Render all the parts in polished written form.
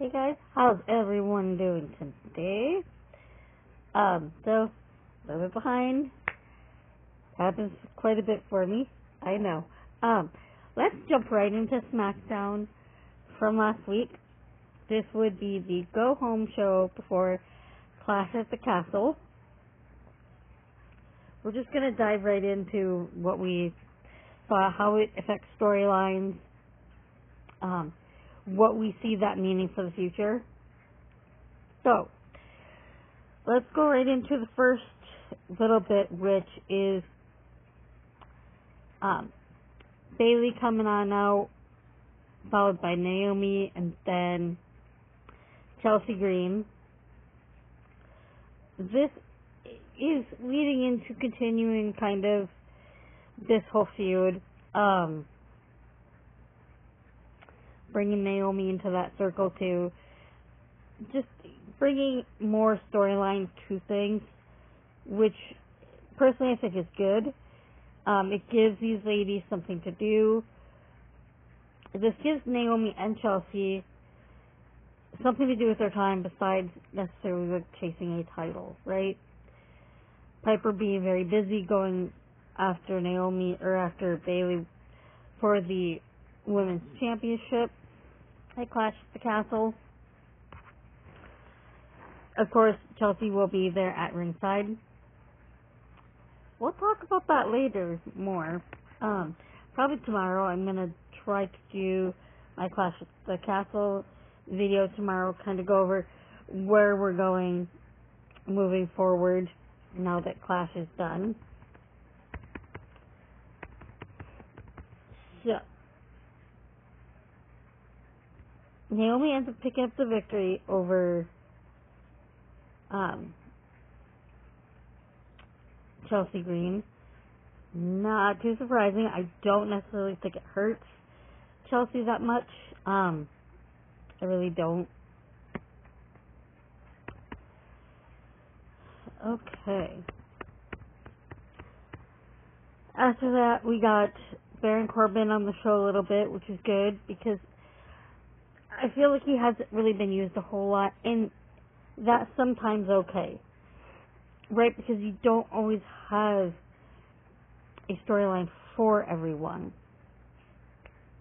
Hey guys, how's everyone doing today? So, a little bit behind. Happens quite a bit for me, I know. Let's jump right into Smackdown from last week. This would be the go-home show before Clash at the Castle. We're just gonna dive right into what we saw, how it affects storylines, what we see that meaning for the future. So, let's go right into the first little bit, which is Bailey coming on out, followed by Naomi, and then Chelsea Green. This is leading into continuing kind of this whole feud, bringing Naomi into that circle too, just bringing more storyline to things, which personally I think is good. It gives these ladies something to do. This gives Naomi and Chelsea something to do with their time besides necessarily like chasing a title, right? Piper being very busy going after Naomi or after Bailey for the women's championship at Clash at the Castle. Of course, Chelsea will be there at ringside. We'll talk about that later more. Probably tomorrow. I'm going to try to do my Clash at the Castle video tomorrow, kind of go over where we're going moving forward now that Clash is done. So, Naomi ends up picking up the victory over Chelsea Green. Not too surprising. I don't necessarily think it hurts Chelsea that much. I really don't. Okay. After that, we got Baron Corbin on the show a little bit, which is good because I feel like he hasn't really been used a whole lot, and that's sometimes okay, right? Because you don't always have a storyline for everyone.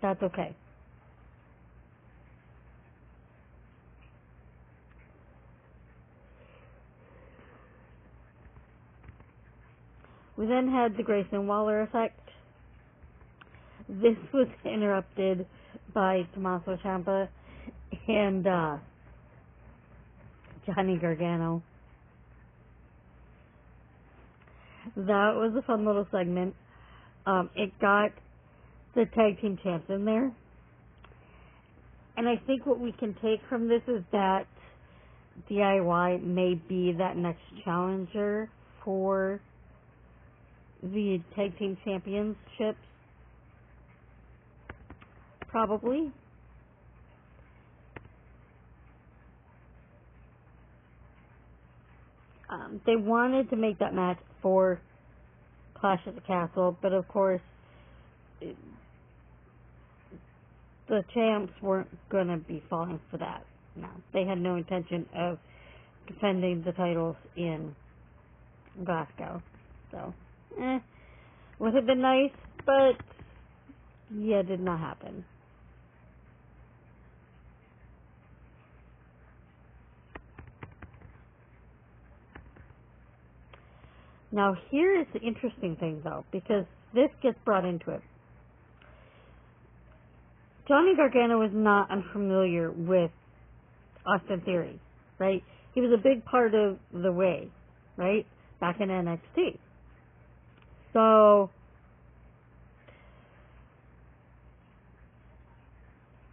That's okay. We then had the Grayson Waller effect. This was interrupted by Tommaso Ciampa and Johnny Gargano. That was a fun little segment. It got the tag team champs in there. And I think what we can take from this is that DIY may be that next challenger for the tag team championships. Probably. They wanted to make that match for Clash at the Castle, but of course, the champs weren't going to be falling for that. No, they had no intention of defending the titles in Glasgow. So, would have been nice, but yeah, it did not happen. Now, here is the interesting thing, though, because this gets brought into it. Johnny Gargano was not unfamiliar with Austin Theory, right? He was a big part of The Way, right? Back in NXT. So,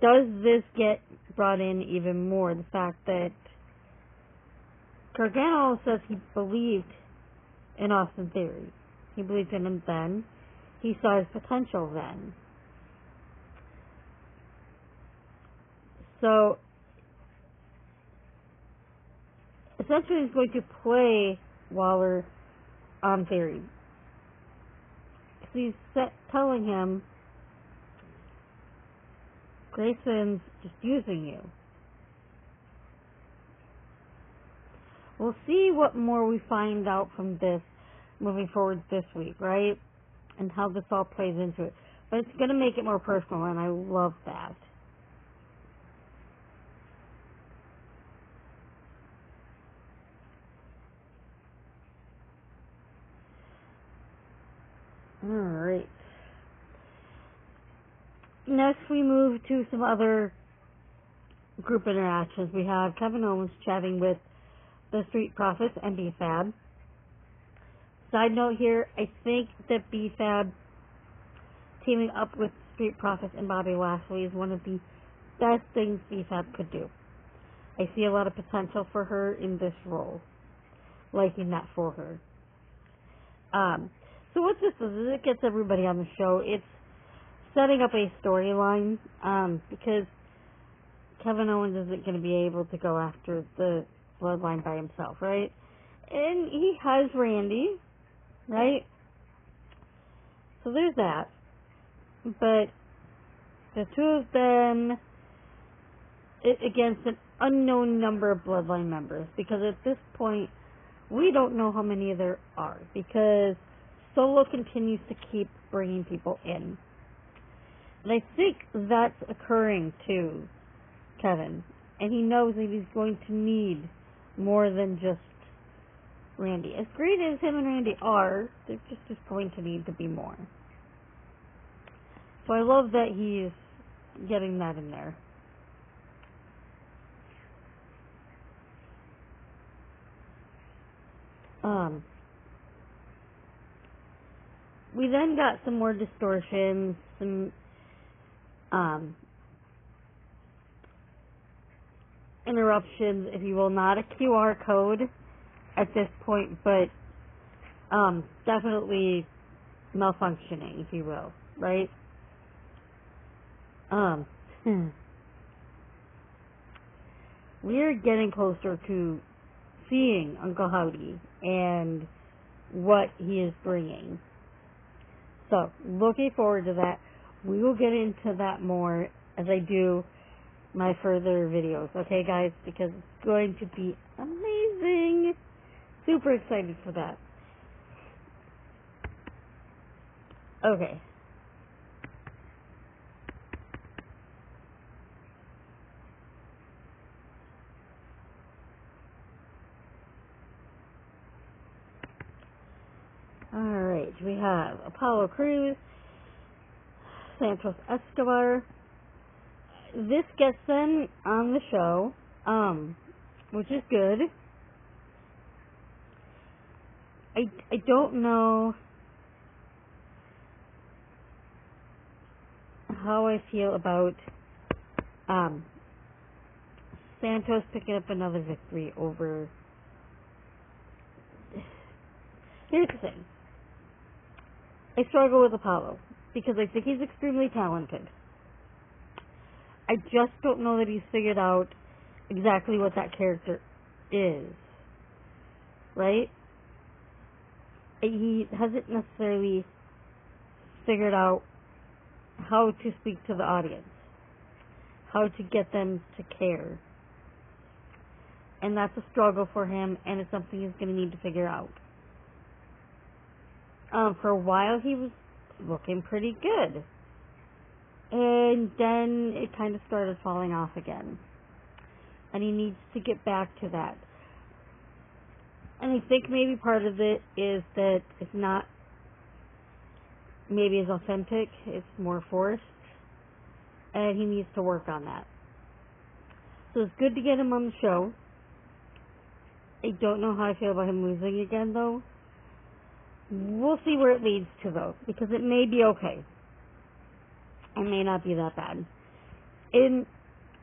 does this get brought in even more? The fact that Gargano says he believed in Austin Theory. He believed in him then. He saw his potential then. So, essentially he's going to play Waller on Theory. He's telling him, Grayson's just using you. we'll see what more we find out from this moving forward this week, right? And how this all plays into it. But it's going to make it more personal, and I love that. Alright. Next, we move to some other group interactions. We have Kevin Owens chatting with the Street Profits and B-Fab. Side note here, I think that B-Fab teaming up with Street Profits and Bobby Lashley is one of the best things B-Fab could do. I see a lot of potential for her in this role. Liking that for her. So what this does is it gets everybody on the show. It's setting up a storyline, because Kevin Owens isn't going to be able to go after the bloodline by himself, right? And he has Randy, right? So there's that. But the two of them against an unknown number of bloodline members, because at this point we don't know how many there are, because Solo continues to keep bringing people in. And I think that's occurring to Kevin. And he knows that he's going to need more than just Randy. As great as him and Randy are, they're just going to need to be more. So I love that he's getting that in there. We then got some more distortions, some interruptions, if you will, not a QR code at this point, but definitely malfunctioning, if you will, right? We're getting closer to seeing Uncle Howdy and what he is bringing. So, looking forward to that. We will get into that more as I do my further videos, okay, guys? Because it's going to be amazing. Super excited for that. Okay. Alright, we have Apollo Crews, Santos Escobar. This gets them on the show, which is good. I don't know how I feel about Santos picking up another victory over... Here's the thing. I struggle with Apollo because I think he's extremely talented. I just don't know that he's figured out exactly what that character is. Right? He hasn't necessarily figured out how to speak to the audience, how to get them to care. And that's a struggle for him, and it's something he's going to need to figure out. For a while, he was looking pretty good. And then it kind of started falling off again. And he needs to get back to that. And I think maybe part of it is that it's not maybe as authentic, it's more forced. And he needs to work on that. So it's good to get him on the show. I don't know how I feel about him losing again, though. We'll see where it leads to, though, because it may be okay. It may not be that bad. And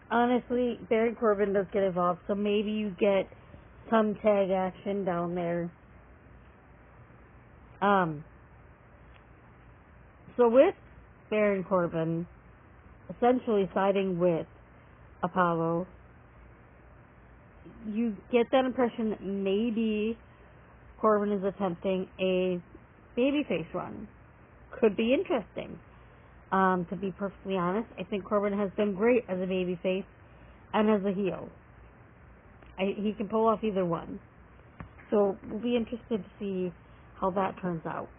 honestly, Baron Corbin does get involved, so maybe you get some tag action down there. So with Baron Corbin essentially siding with Apollo, you get that impression that maybe Corbin is attempting a babyface run. Could be interesting. To be perfectly honest, I think Corbin has been great as a babyface and as a heel. He can pull off either one. So we'll be interested to see how that turns out.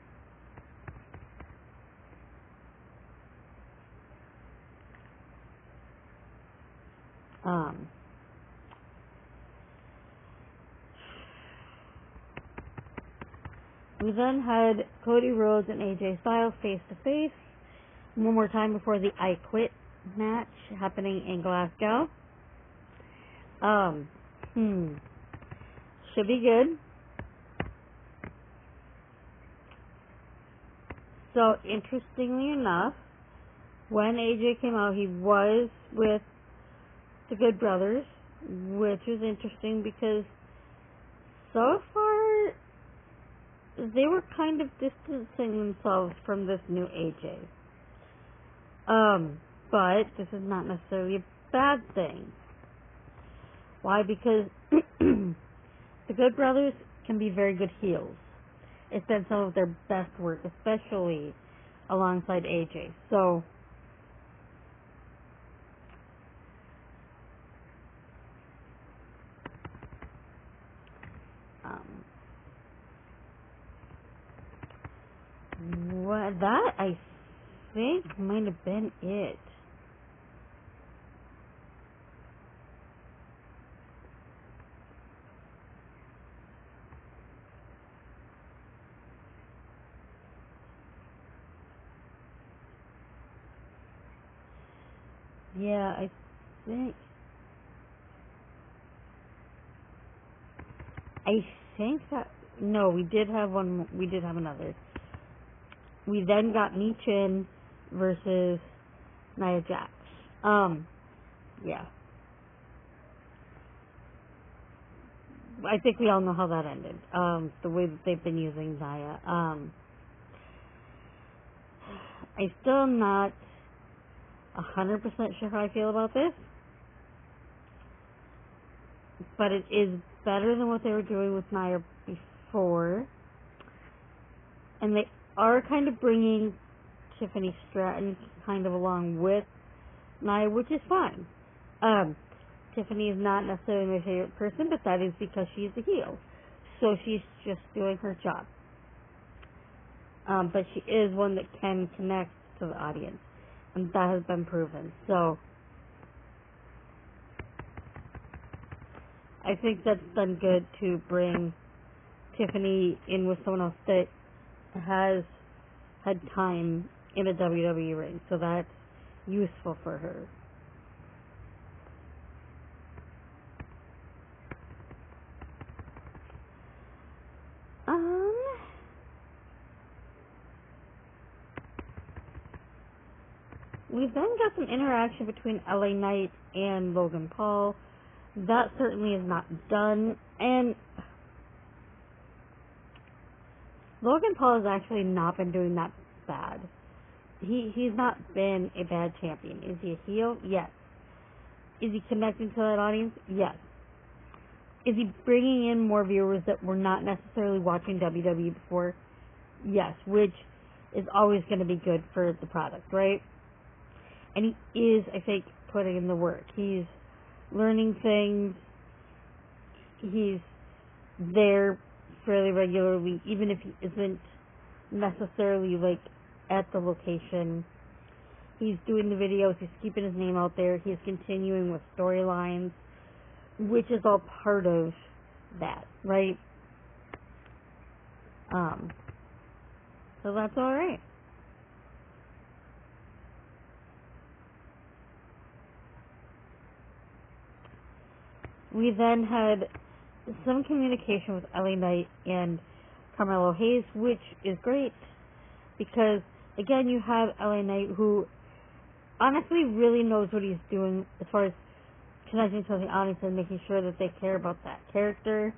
We then had Cody Rhodes and AJ Styles face to face one more time before the I Quit match happening in Glasgow. Should be good. So, interestingly enough, when AJ came out, he was with the Good Brothers, which was interesting because so far they were kind of distancing themselves from this new AJ. But this is not necessarily a bad thing. Why? Because the Good Brothers can be very good heels. It's been some of their best work, especially alongside AJ. So, that I think might have been it. Yeah, I think that, no, we did have another. We then got Michin versus Nia Jax. Yeah. I think we all know how that ended. The way that they've been using Nia. I'm still not 100% sure how I feel about this, but it is better than what they were doing with Nia before, and they are kind of bringing Tiffany Stratton kind of along with Nia, which is fine. Tiffany is not necessarily my favorite person, but that is because she's a heel, so she's just doing her job. But she is one that can connect to the audience, and that has been proven. So I think that's been good to bring Tiffany in with someone else that has had time in a WWE ring, so that's useful for her. We then got some interaction between LA Knight and Logan Paul. That certainly is not done, and Logan Paul has actually not been doing that bad. He's not been a bad champion. Is he a heel? Yes. Is he connecting to that audience? Yes. Is he bringing in more viewers that were not necessarily watching WWE before? Yes, which is always going to be good for the product, right? And he is, I think, putting in the work. He's learning things. He's there fairly regularly, even if he isn't necessarily, like, at the location. He's doing the videos. He's keeping his name out there. He's continuing with storylines, which is all part of that, right? So that's all right. We then had some communication with LA Knight and Carmelo Hayes, which is great because, again, you have LA Knight who honestly really knows what he's doing as far as connecting to the audience and making sure that they care about that character,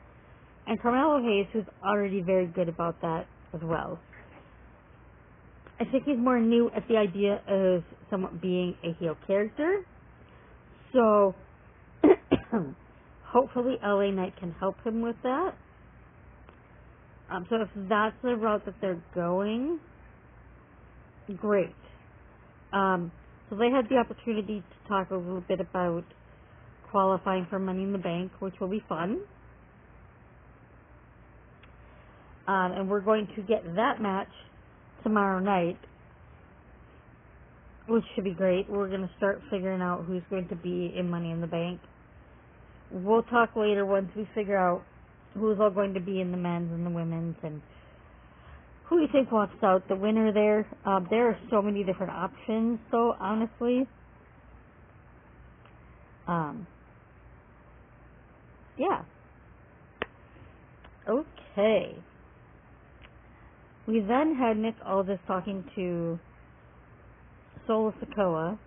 and Carmelo Hayes, who's already very good about that as well. I think he's more new at the idea of someone being a heel character, so hopefully LA Knight can help him with that. So if that's the route that they're going, great. So they had the opportunity to talk a little bit about qualifying for Money in the Bank, which will be fun. And we're going to get that match tomorrow night, which should be great. We're going to start figuring out who's going to be in Money in the Bank. We'll talk later once we figure out who's all going to be in the men's and the women's and who you think walks out the winner there. There are so many different options, though, honestly. Yeah. Okay. We then had Nick Aldis talking to Solo Sikoa,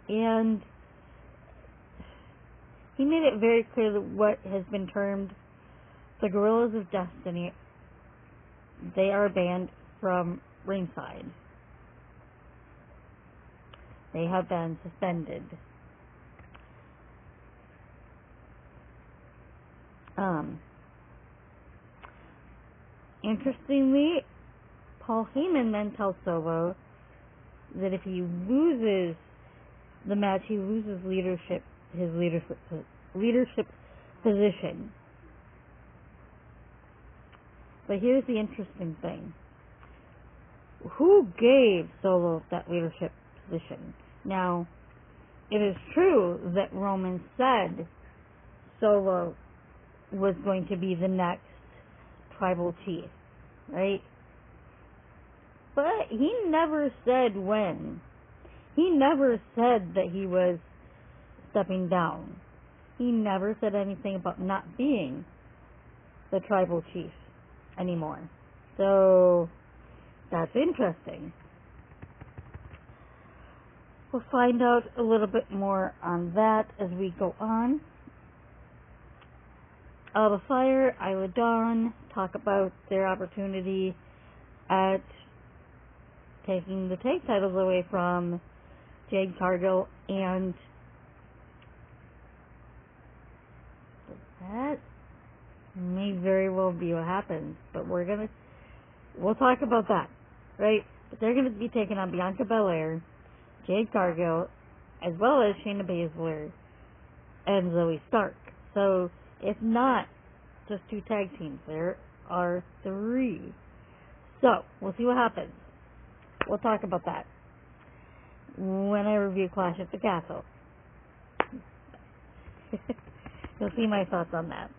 and he made it very clear that what has been termed the Gorillas of Destiny, they are banned from ringside. They have been suspended. Interestingly, Paul Heyman then tells Solo that if he loses the match, he loses his leadership position. But here's the interesting thing. Who gave Solo that leadership position? Now, it is true that Roman said Solo was going to be the next tribal chief, right? But he never said when. He never said that he was stepping down. He never said anything about not being the tribal chief anymore. So, that's interesting. We'll find out a little bit more on that as we go on. Alba Fire, Isla Dawn talk about their opportunity at taking the tag titles away from Jade Cargill, and that may very well be what happens, but we'll talk about that, right? But they're gonna be taking on Bianca Belair, Jade Cargill, as well as Shayna Baszler and Zoe Stark. So it's not just 2 tag teams, there are 3. So we'll see what happens. We'll talk about that when I review Clash at the Castle. You'll see my thoughts on that.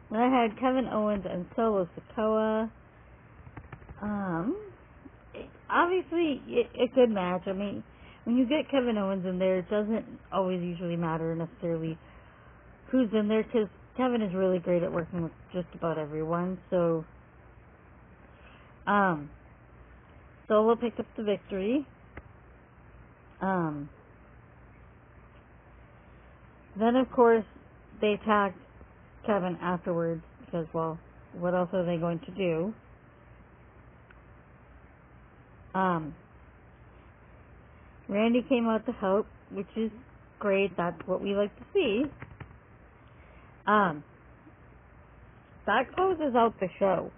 Then I had Kevin Owens and Solo Sikoa. Obviously, a good match. I mean, when you get Kevin Owens in there, it doesn't always usually matter necessarily who's in there, because Kevin is really great at working with just about everyone. So, Solo picked up the victory. Then, of course, they attacked Kevin afterwards because, well, what else are they going to do? Randy came out to help, which is great. That's what we like to see. That closes out the show.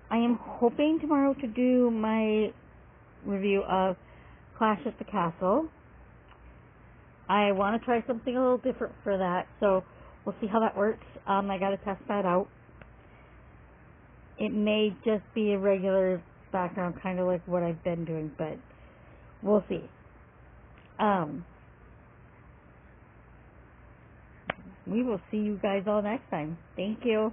I am hoping tomorrow to do my review of Clash at the Castle. I want to try something a little different for that, so we'll see how that works. I gotta test that out. It may just be a regular background, kind of like what I've been doing, but we'll see. We will see you guys all next time. Thank you.